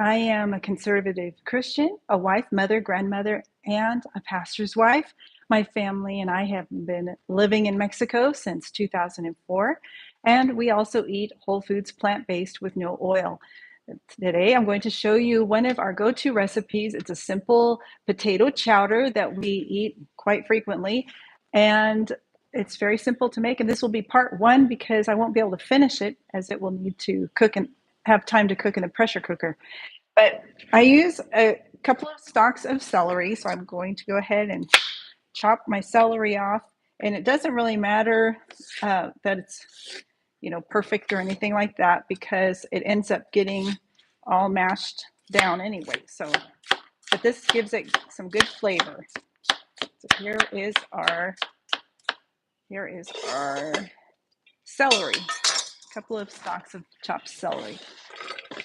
I am a conservative Christian, a wife, mother, grandmother, and a pastor's wife. My family and I have been living in Mexico since 2004, and we also eat whole foods, plant-based with no oil. Today, I'm going to show you one of our go-to recipes. It's a simple potato chowder that we eat quite frequently, and it's very simple to make. And this will be part one because I won't be able to finish it as it will need to cook and have time to cook in the pressure cooker. But I use a couple of stalks of celery, so I'm going to go ahead and chop my celery off. And it doesn't really matter that it's, perfect or anything like that because it ends up getting all mashed down anyway. But this gives it some good flavor. So here is our celery. A couple of stalks of chopped celery.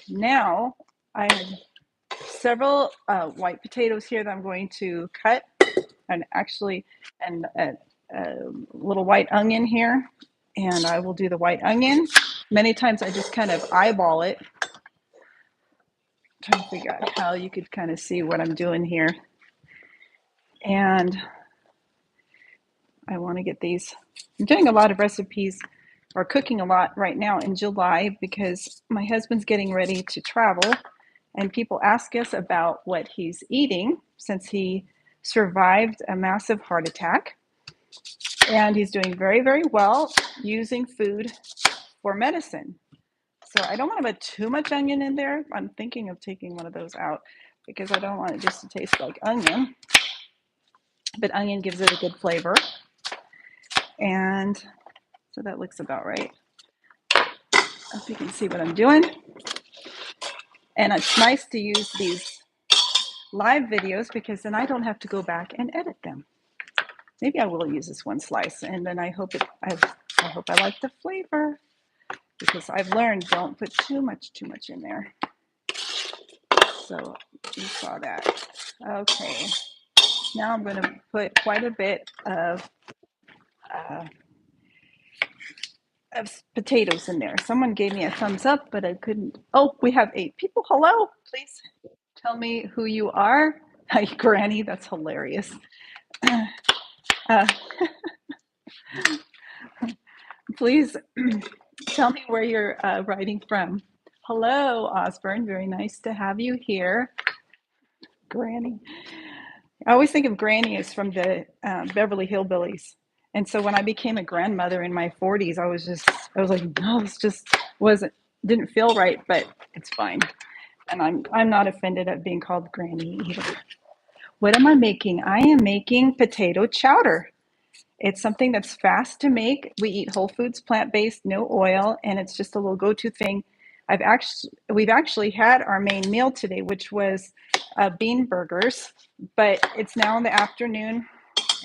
Now I have several white potatoes here that I'm going to cut, and a little white onion here, and I will do the white onion. Many times I just kind of eyeball it. I'm trying to figure out how you could kind of see what I'm doing here. And I want to get these. I'm doing a lot of recipes or cooking a lot right now in July because my husband's getting ready to travel, and people ask us about what he's eating since he survived a massive heart attack. And he's doing very, very well using food for medicine. So I don't want to put too much onion in there. I'm thinking of taking one of those out because I don't want it just to taste like onion. But onion gives it a good flavor. And so that looks about right. I hope you can see what I'm doing. And it's nice to use these live videos because then I don't have to go back and edit them. Maybe I will use this one slice, and then I hope I like the flavor because I've learned don't put too much in there. So you saw that. Okay. Now I'm going to put quite a bit of potatoes in there. Someone gave me a thumbs up, but I couldn't. Oh, we have 8 people. Hello. Please tell me who you are. Hi, Granny. That's hilarious. Please tell me where you're writing from. Hello, Osborne. Very nice to have you here. Granny. I always think of Granny as from the Beverly Hillbillies. And so when I became a grandmother in my 40s, I was like, no, this just didn't feel right, but it's fine. And I'm not offended at being called Granny either. What am I making? I am making potato chowder. It's something that's fast to make. We eat whole foods, plant-based, no oil, and it's just a little go-to thing. We've actually had our main meal today, which was bean burgers, but it's now in the afternoon,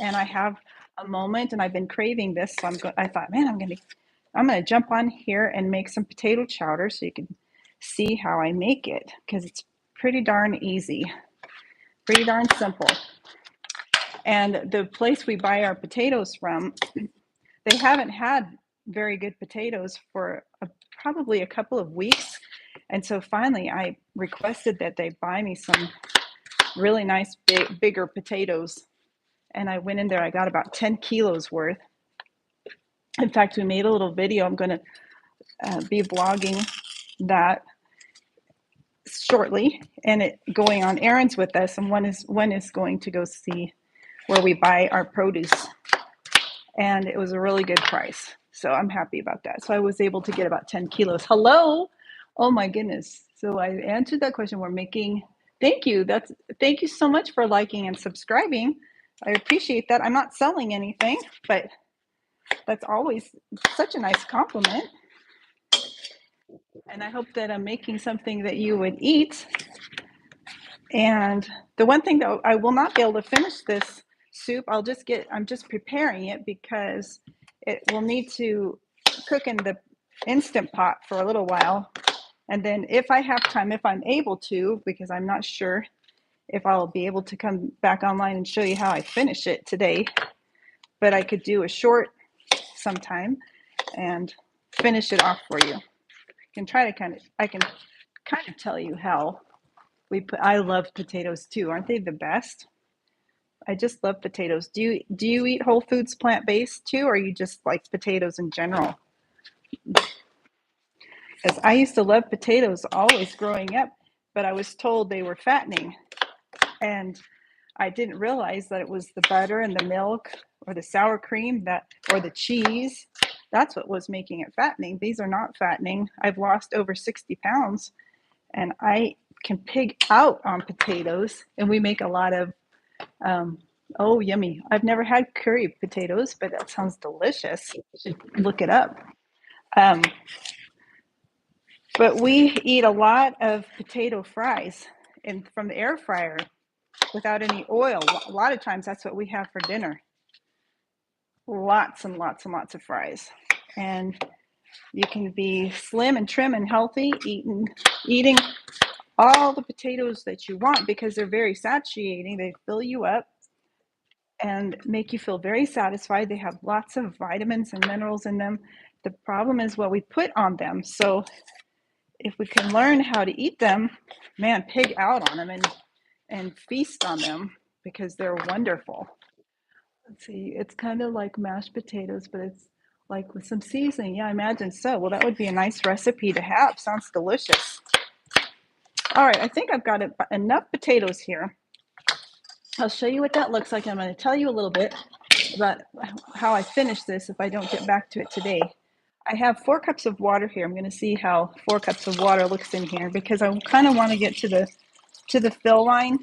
and I have a moment, and I've been craving this, so I thought, man, I'm gonna jump on here and make some potato chowder so you can see how I make it because it's pretty darn easy, pretty darn simple. And the place we buy our potatoes from, they haven't had very good potatoes for probably a couple of weeks. And so finally I requested that they buy me some really nice bigger potatoes. And I went in there, I got about 10 kilos worth. In fact, we made a little video. I'm going to be vlogging that shortly and going on errands with us. And one is going to go see where we buy our produce. And it was a really good price. So I'm happy about that. So I was able to get about 10 kilos. Hello. Oh my goodness. So I answered that question. Thank you. Thank you so much for liking and subscribing. I appreciate that. I'm not selling anything, but that's always such a nice compliment. And I hope that I'm making something that you would eat. And the one thing that I will not be able to finish this soup, I'm just preparing it because it will need to cook in the Instant Pot for a little while. And then if I have time, if I'm able to, because I'm not sure if I'll be able to come back online and show you how I finish it today, but I could do a short sometime and finish it off for you. I can kind of tell you how I love potatoes too. Aren't they the best? I just love potatoes. Do you eat whole foods plant-based too, or you just like potatoes in general? Because I used to love potatoes always growing up, but I was told they were fattening. And I didn't realize that it was the butter and the milk or the sour cream that or the cheese. That's what was making it fattening. These are not fattening. I've lost over 60 pounds and I can pig out on potatoes, and we make a lot of oh, yummy. I've never had curry potatoes, but that sounds delicious. You should look it up. Um, but we eat a lot of potato fries from the air fryer without any oil. A lot of times that's what we have for dinner. Lots and lots and lots of fries. And you can be slim and trim and healthy eating all the potatoes that you want because they're very satiating. They fill you up and make you feel very satisfied. They have lots of vitamins and minerals in them. The problem is what we put on them. So if we can learn how to eat them, man, pig out on them and feast on them because they're wonderful. Let's see, it's kind of like mashed potatoes, but it's like with some seasoning. Yeah, I imagine so. Well, that would be a nice recipe to have. Sounds delicious. All right, I think I've got enough potatoes here. I'll show you what that looks like. I'm going to tell you a little bit about how I finish this if I don't get back to it today. I have 4 cups of water here. I'm going to see how 4 cups of water looks in here because I kind of want to get to the fill line.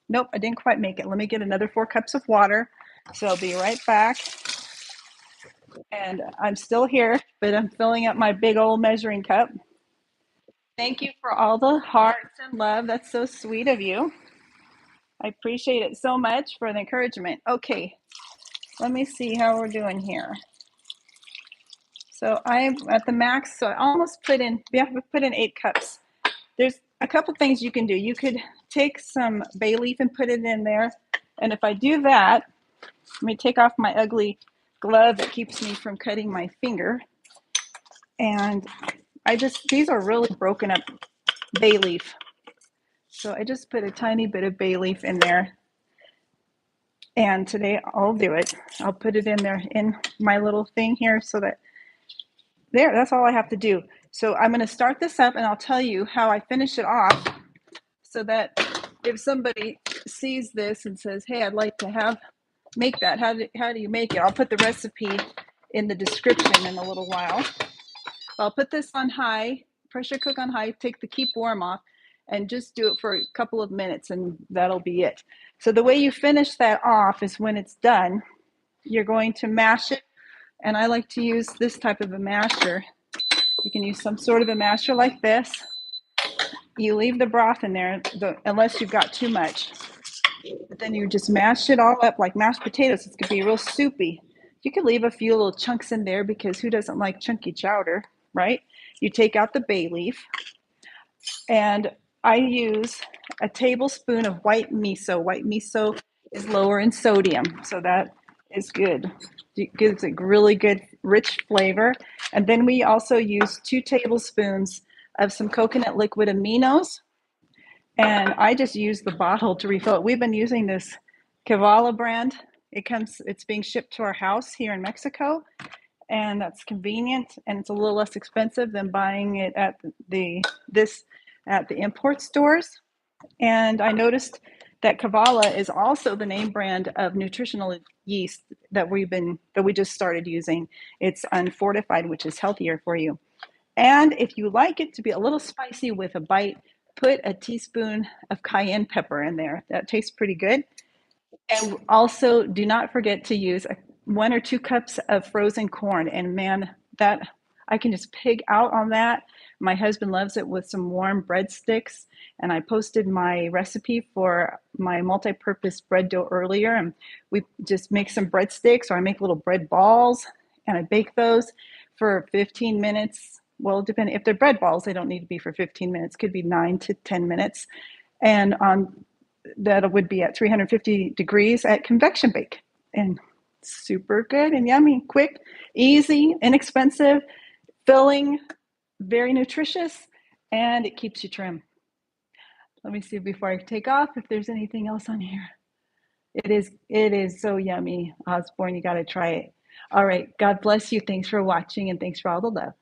Nope, I didn't quite make it. Let me get another 4 cups of water. So I'll be right back. And I'm still here, but I'm filling up my big old measuring cup. Thank you for all the hearts and love. That's so sweet of you. I appreciate it so much for the encouragement. Okay, let me see how we're doing here. So I'm at the max, so I almost we have to put in 8 cups. There's a couple things you can do. You could take some bay leaf and put it in there. And if I do that, let me take off my ugly glove that keeps me from cutting my finger. And these are really broken up bay leaf. So I just put a tiny bit of bay leaf in there. And today I'll do it. I'll put it in there in my little thing here so that that's all I have to do. So I'm going to start this up and I'll tell you how I finish it off so that if somebody sees this and says, hey, I'd like to make that, how do you make it? I'll put the recipe in the description in a little while. I'll put this on high, pressure cook on high, take the keep warm off, and just do it for a couple of minutes and that'll be it. So the way you finish that off is when it's done, you're going to mash it. And I like to use this type of a masher. You can use some sort of a masher like this. You leave the broth in there unless you've got too much. But then you just mash it all up like mashed potatoes. It's going to be real soupy. You could leave a few little chunks in there because who doesn't like chunky chowder, right? You take out the bay leaf. And I use a tablespoon of white miso. White miso is lower in sodium, so that is good. It gives a really good, rich flavor. And then we also use 2 tablespoons of some coconut liquid aminos. And I just use the bottle to refill it. We've been using this Cavala brand. It's being shipped to our house here in Mexico. And that's convenient. And it's a little less expensive than buying it at the import stores. And I noticed that Cavala is also the name brand of nutritional yeast that we just started using. It's unfortified, which is healthier for you. And if you like it to be a little spicy with a bite, put a teaspoon of cayenne pepper in there. That tastes pretty good. And also do not forget to use 1 or 2 cups of frozen corn. And man, that I can just pig out on that. My husband loves it with some warm breadsticks. And I posted my recipe for my multi-purpose bread dough earlier. And we just make some breadsticks, or I make little bread balls and I bake those for 15 minutes. Well, depending if they're bread balls, they don't need to be for 15 minutes. Could be 9 to 10 minutes. And that would be at 350 degrees at convection bake. And super good and yummy, quick, easy, inexpensive, filling, very nutritious, and it keeps you trim. Let me see before I take off if there's anything else on here. It is so yummy, Osborne. You got to try it. All right. God bless you. Thanks for watching and thanks for all the love.